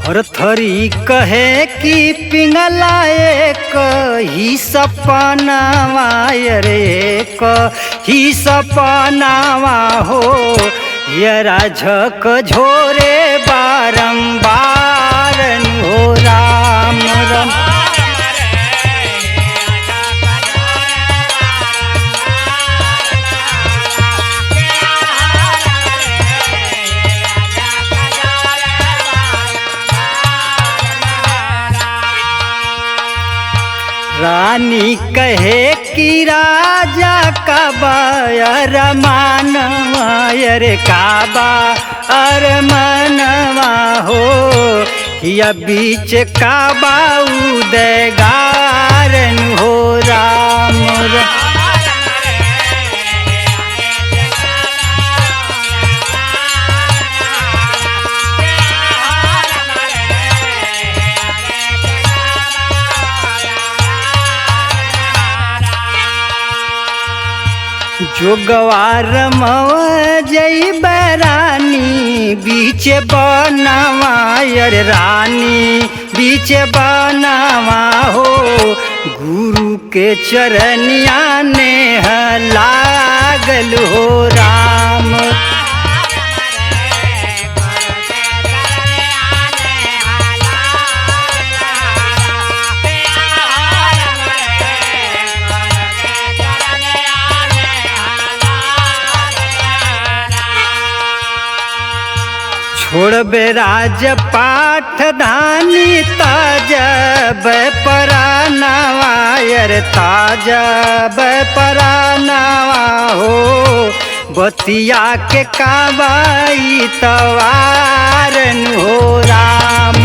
थरथरी कहे कि पिंगला एक ही सपनावा रे एक ही सपनावा हो यरा झक झोरे बारंबार हो राम राम। रानी कहे कि राजा काबा अरमानवा रे काबा अरमानवा हो या बीच काबा उदयगारन हो राम राम। जोगवार मव जई रानी बीच बनवा रे रानी बीच बनवा हो गुरु के चरनिया ने लागल हो राम। छोड़बे राज पाठ धानी ताजब परानवा रे ताजब परानवा हो बतिया के काबाई तवारन हो राम।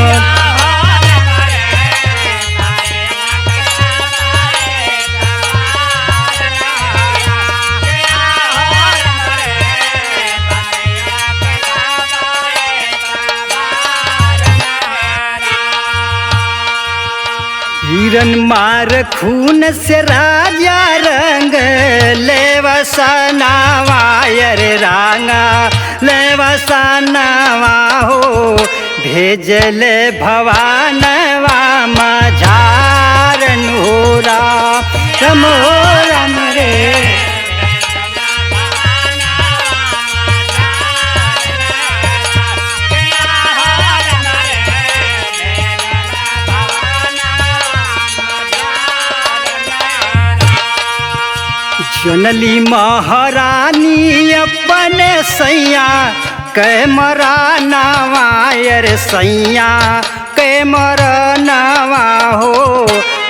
हिरन मार खून से राजा रंग लेवसनावा रे रांगा लेवसनावा हो भेजले भवानवा मझारन हो राम राम रे। चुनली महारानी अपने सैया कै मरानवा रे सैया कै मरानवा हो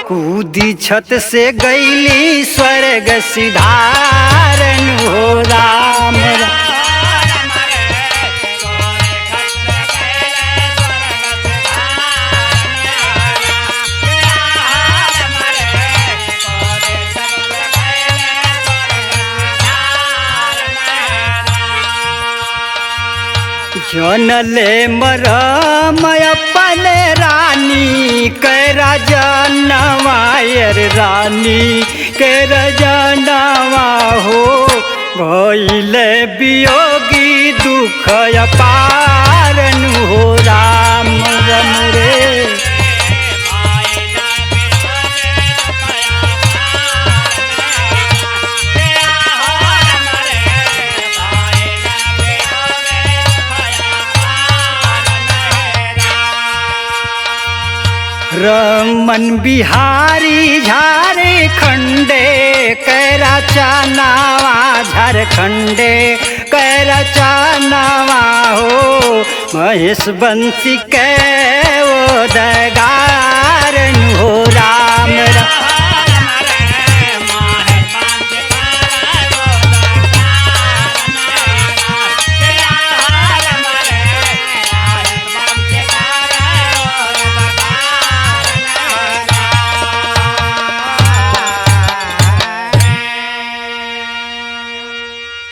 कूदी छत से गईली स्वर्ग सिधारन हो राम राम। जनले मरम अपने रानी कै राजनवा रे रानी कै राजनवा हो भइले वियोगी दुख अपारन हो राम राम रे। रमन बिहारी झारखंडे कैरा चानावा झारखंडे कैरा चानावा हो महेश बंसी कै उदयगारन हो राम राम।